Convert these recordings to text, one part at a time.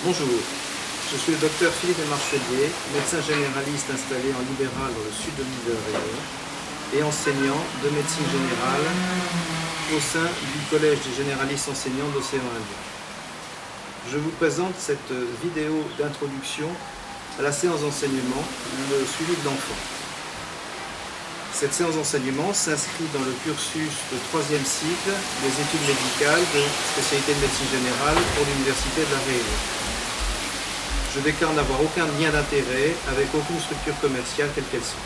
Bonjour, je suis le docteur Philippe Marchelier, médecin généraliste installé en libéral dans le sud de l'île de Réunion et enseignant de médecine générale au sein du Collège des généralistes enseignants d'Océan Indien. Je vous présente cette vidéo d'introduction à la séance d'enseignement, le suivi de l'enfant. Cette séance d'enseignement s'inscrit dans le cursus de 3e cycle des études médicales de spécialité de médecine générale pour l'Université de La Réunion. Je déclare n'avoir aucun lien d'intérêt avec aucune structure commerciale quelle qu'elle soit.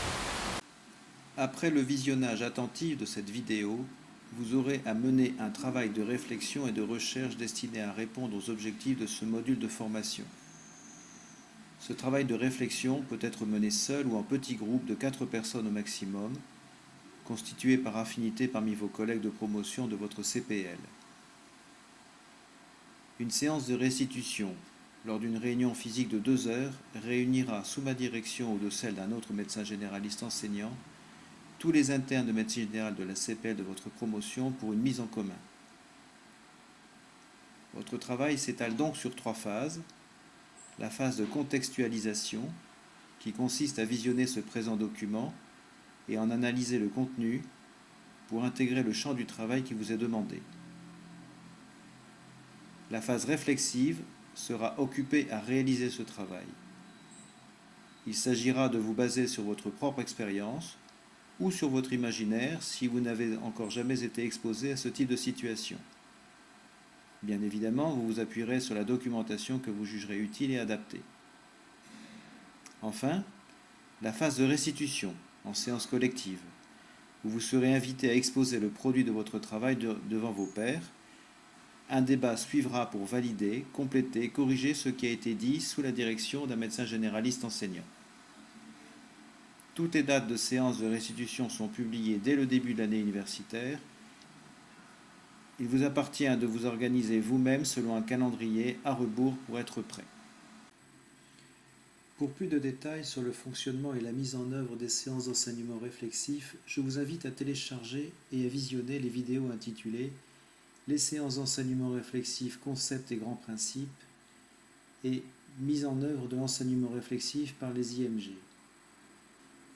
Après le visionnage attentif de cette vidéo, vous aurez à mener un travail de réflexion et de recherche destiné à répondre aux objectifs de ce module de formation. Ce travail de réflexion peut être mené seul ou en petit groupe de 4 personnes au maximum, constitué par affinité parmi vos collègues de promotion de votre CPL. Une séance de restitution, lors d'une réunion physique de 2 heures, réunira sous ma direction ou de celle d'un autre médecin généraliste enseignant tous les internes de médecine générale de la CPL de votre promotion pour une mise en commun. Votre travail s'étale donc sur 3 phases. La phase de contextualisation, qui consiste à visionner ce présent document et en analyser le contenu pour intégrer le champ du travail qui vous est demandé. La phase réflexive sera occupée à réaliser ce travail. Il s'agira de vous baser sur votre propre expérience ou sur votre imaginaire si vous n'avez encore jamais été exposé à ce type de situation. Bien évidemment, vous vous appuierez sur la documentation que vous jugerez utile et adaptée. Enfin, la phase de restitution, en séance collective, où vous serez invité à exposer le produit de votre travail devant vos pairs. Un débat suivra pour valider, compléter, corriger ce qui a été dit sous la direction d'un médecin généraliste enseignant. Toutes les dates de séances de restitution sont publiées dès le début de l'année universitaire. Il vous appartient de vous organiser vous-même selon un calendrier à rebours pour être prêt. Pour plus de détails sur le fonctionnement et la mise en œuvre des séances d'enseignement réflexif, je vous invite à télécharger et à visionner les vidéos intitulées « Les séances d'enseignement réflexif, concepts et grands principes » et « Mise en œuvre de l'enseignement réflexif par les IMG ».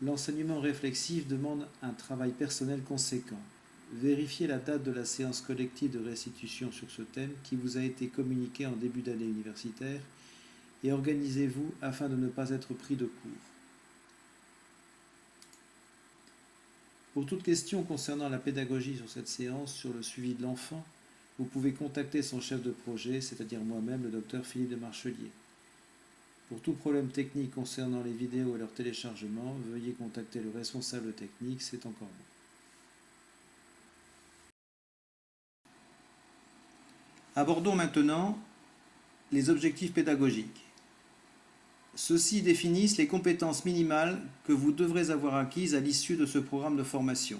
L'enseignement réflexif demande un travail personnel conséquent. Vérifiez la date de la séance collective de restitution sur ce thème qui vous a été communiquée en début d'année universitaire et organisez-vous afin de ne pas être pris de court. Pour toute question concernant la pédagogie sur cette séance, sur le suivi de l'enfant, vous pouvez contacter son chef de projet, c'est-à-dire moi-même, le docteur Philippe de Marchelier. Pour tout problème technique concernant les vidéos et leur téléchargement, veuillez contacter le responsable technique, c'est encore moi. Abordons maintenant les objectifs pédagogiques. Ceux-ci définissent les compétences minimales que vous devrez avoir acquises à l'issue de ce programme de formation.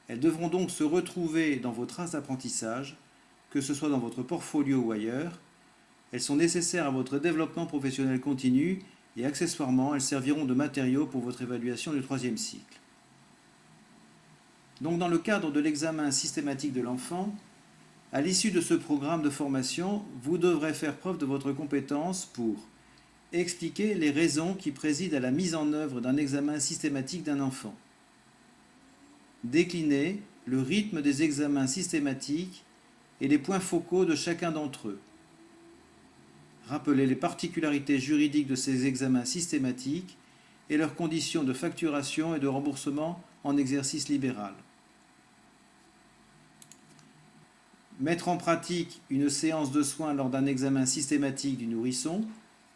Elles devront donc se retrouver dans vos traces d'apprentissage, que ce soit dans votre portfolio ou ailleurs. Elles sont nécessaires à votre développement professionnel continu et accessoirement, elles serviront de matériaux pour votre évaluation du 3e cycle. Donc dans le cadre de l'examen systématique de l'enfant, à l'issue de ce programme de formation, vous devrez faire preuve de votre compétence pour expliquer les raisons qui président à la mise en œuvre d'un examen systématique d'un enfant, décliner le rythme des examens systématiques et les points focaux de chacun d'entre eux, rappeler les particularités juridiques de ces examens systématiques et leurs conditions de facturation et de remboursement en exercice libéral. Mettre en pratique une séance de soins lors d'un examen systématique du nourrisson,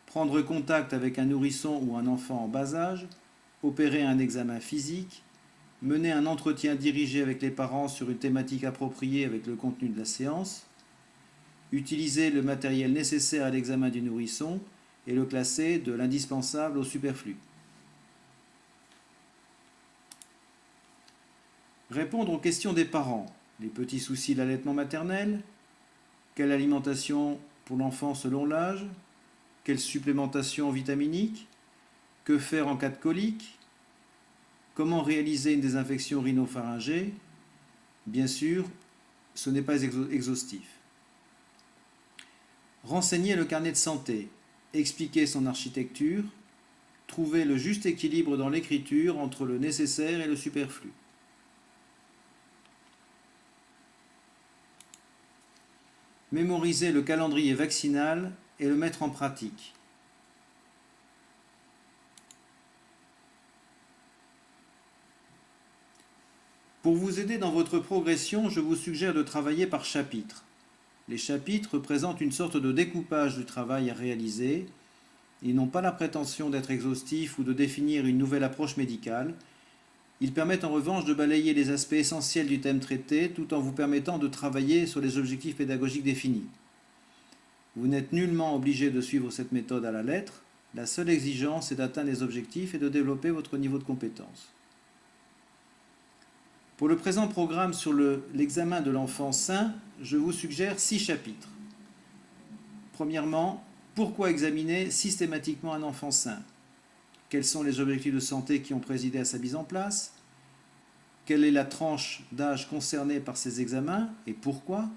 prendre contact avec un nourrisson ou un enfant en bas âge, opérer un examen physique, mener un entretien dirigé avec les parents sur une thématique appropriée avec le contenu de la séance, utiliser le matériel nécessaire à l'examen du nourrisson et le classer de l'indispensable au superflu. Répondre aux questions des parents. Les petits soucis de l'allaitement maternel, quelle alimentation pour l'enfant selon l'âge, quelle supplémentation vitaminique, que faire en cas de colique, comment réaliser une désinfection rhinopharyngée. Bien sûr, ce n'est pas exhaustif. Renseignez le carnet de santé, expliquez son architecture, trouvez le juste équilibre dans l'écriture entre le nécessaire et le superflu. Mémorisez le calendrier vaccinal et le mettre en pratique. Pour vous aider dans votre progression, je vous suggère de travailler par chapitres. Les chapitres représentent une sorte de découpage du travail à réaliser. Ils n'ont pas la prétention d'être exhaustifs ou de définir une nouvelle approche médicale. Ils permettent en revanche de balayer les aspects essentiels du thème traité tout en vous permettant de travailler sur les objectifs pédagogiques définis. Vous n'êtes nullement obligé de suivre cette méthode à la lettre. La seule exigence est d'atteindre les objectifs et de développer votre niveau de compétence. Pour le présent programme sur l'examen de l'enfant sain, je vous suggère 6 chapitres. Premièrement, pourquoi examiner systématiquement un enfant sain? Quels sont les objectifs de santé qui ont présidé à sa mise en place? Quelle est la tranche d'âge concernée par ces examens et pourquoi?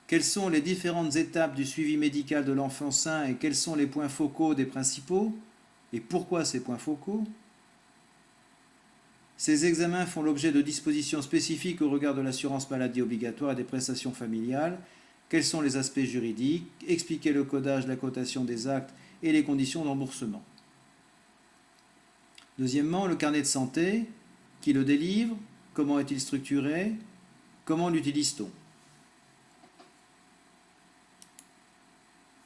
Quelles sont les différentes étapes du suivi médical de l'enfant sain et quels sont les points focaux des principaux? Et pourquoi ces points focaux? Ces examens font l'objet de dispositions spécifiques au regard de l'assurance maladie obligatoire et des prestations familiales. Quels sont les aspects juridiques? Expliquer le codage, la cotation des actes et les conditions de remboursement. Deuxièmement, le carnet de santé. Qui le délivre? Comment est-il structuré? Comment l'utilise-t-on?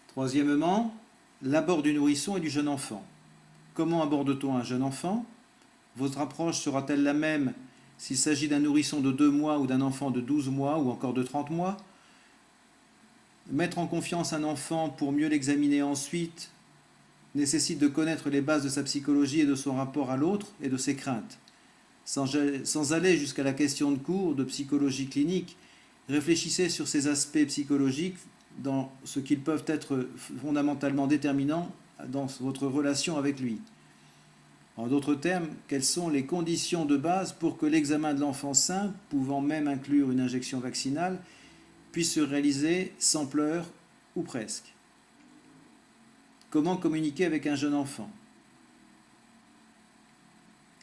Troisièmement, l'abord du nourrisson et du jeune enfant. Comment aborde-t-on un jeune enfant? Votre approche sera-t-elle la même s'il s'agit d'un nourrisson de 2 mois ou d'un enfant de 12 mois ou encore de 30 mois? Mettre en confiance un enfant pour mieux l'examiner ensuite nécessite de connaître les bases de sa psychologie et de son rapport à l'autre et de ses craintes. Sans aller jusqu'à la question de cours de psychologie clinique, réfléchissez sur ces aspects psychologiques dans ce qu'ils peuvent être fondamentalement déterminants dans votre relation avec lui. En d'autres termes, quelles sont les conditions de base pour que l'examen de l'enfant sain, pouvant même inclure une injection vaccinale, puisse se réaliser sans pleurs ou presque? Comment communiquer avec un jeune enfant?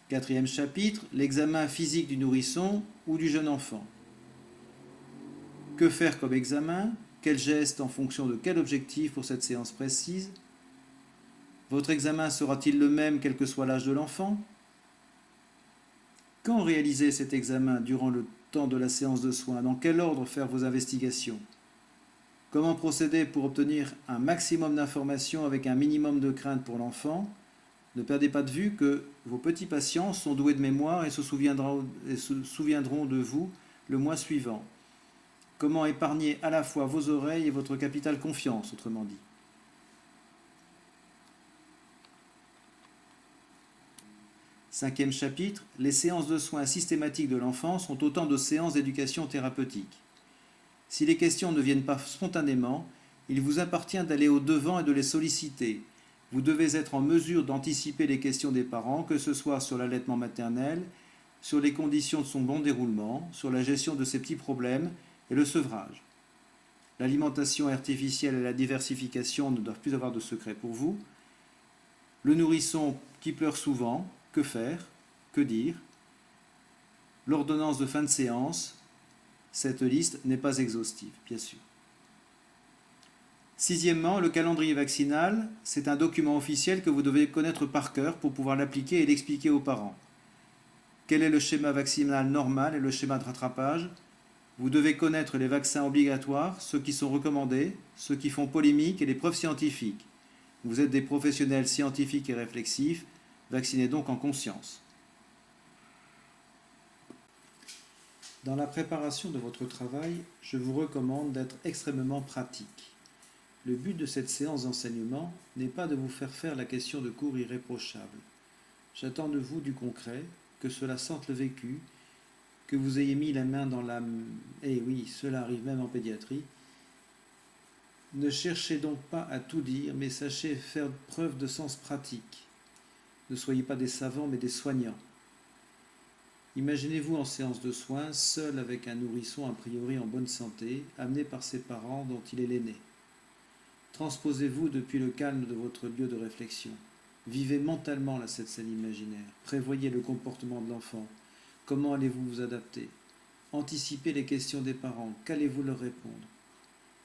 Quatrième chapitre, l'examen physique du nourrisson ou du jeune enfant. Que faire comme examen? Quel geste en fonction de quel objectif pour cette séance précise? Votre examen sera-t-il le même quel que soit l'âge de l'enfant? Quand réaliser cet examen durant le temps de la séance de soins? Dans quel ordre faire vos investigations? Comment procéder pour obtenir un maximum d'informations avec un minimum de crainte pour l'enfant? Ne perdez pas de vue que vos petits patients sont doués de mémoire et se souviendront de vous le mois suivant. Comment épargner à la fois vos oreilles et votre capital confiance, autrement dit. Cinquième chapitre, les séances de soins systématiques de l'enfant sont autant de séances d'éducation thérapeutique. Si les questions ne viennent pas spontanément, il vous appartient d'aller au-devant et de les solliciter. Vous devez être en mesure d'anticiper les questions des parents, que ce soit sur l'allaitement maternel, sur les conditions de son bon déroulement, sur la gestion de ses petits problèmes et le sevrage. L'alimentation artificielle et la diversification ne doivent plus avoir de secret pour vous. Le nourrisson qui pleure souvent, que faire? Que dire? L'ordonnance de fin de séance. Cette liste n'est pas exhaustive, bien sûr. Sixièmement, le calendrier vaccinal, c'est un document officiel que vous devez connaître par cœur pour pouvoir l'appliquer et l'expliquer aux parents. Quel est le schéma vaccinal normal et le schéma de rattrapage? Vous devez connaître les vaccins obligatoires, ceux qui sont recommandés, ceux qui font polémique et les preuves scientifiques. Vous êtes des professionnels scientifiques et réflexifs, vaccinez donc en conscience. Dans la préparation de votre travail, je vous recommande d'être extrêmement pratique. Le but de cette séance d'enseignement n'est pas de vous faire faire la question de cours irréprochable. J'attends de vous du concret, que cela sente le vécu, que vous ayez mis la main dans la... Eh oui, cela arrive même en pédiatrie. Ne cherchez donc pas à tout dire, mais sachez faire preuve de sens pratique. Ne soyez pas des savants, mais des soignants. Imaginez-vous en séance de soins, seul avec un nourrisson a priori en bonne santé, amené par ses parents dont il est l'aîné. Transposez-vous depuis le calme de votre lieu de réflexion. Vivez mentalement cette scène imaginaire. Prévoyez le comportement de l'enfant. Comment allez-vous vous adapter? Anticipez les questions des parents. Qu'allez-vous leur répondre?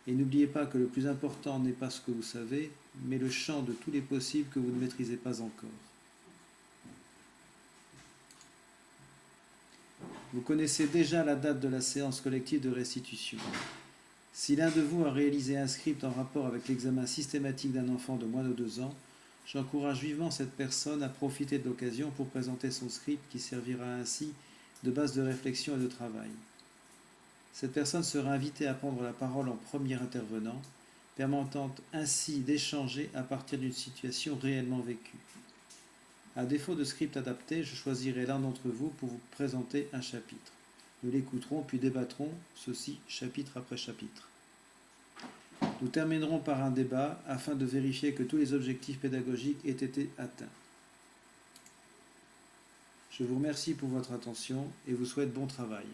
Et n'oubliez pas que le plus important n'est pas ce que vous savez, mais le champ de tous les possibles que vous ne maîtrisez pas encore. Vous connaissez déjà la date de la séance collective de restitution. Si l'un de vous a réalisé un script en rapport avec l'examen systématique d'un enfant de moins de 2 ans, j'encourage vivement cette personne à profiter de l'occasion pour présenter son script qui servira ainsi de base de réflexion et de travail. Cette personne sera invitée à prendre la parole en premier intervenant, permettant ainsi d'échanger à partir d'une situation réellement vécue. À défaut de script adapté, je choisirai l'un d'entre vous pour vous présenter un chapitre. Nous l'écouterons puis débattrons ceci chapitre après chapitre. Nous terminerons par un débat afin de vérifier que tous les objectifs pédagogiques aient été atteints. Je vous remercie pour votre attention et vous souhaite bon travail.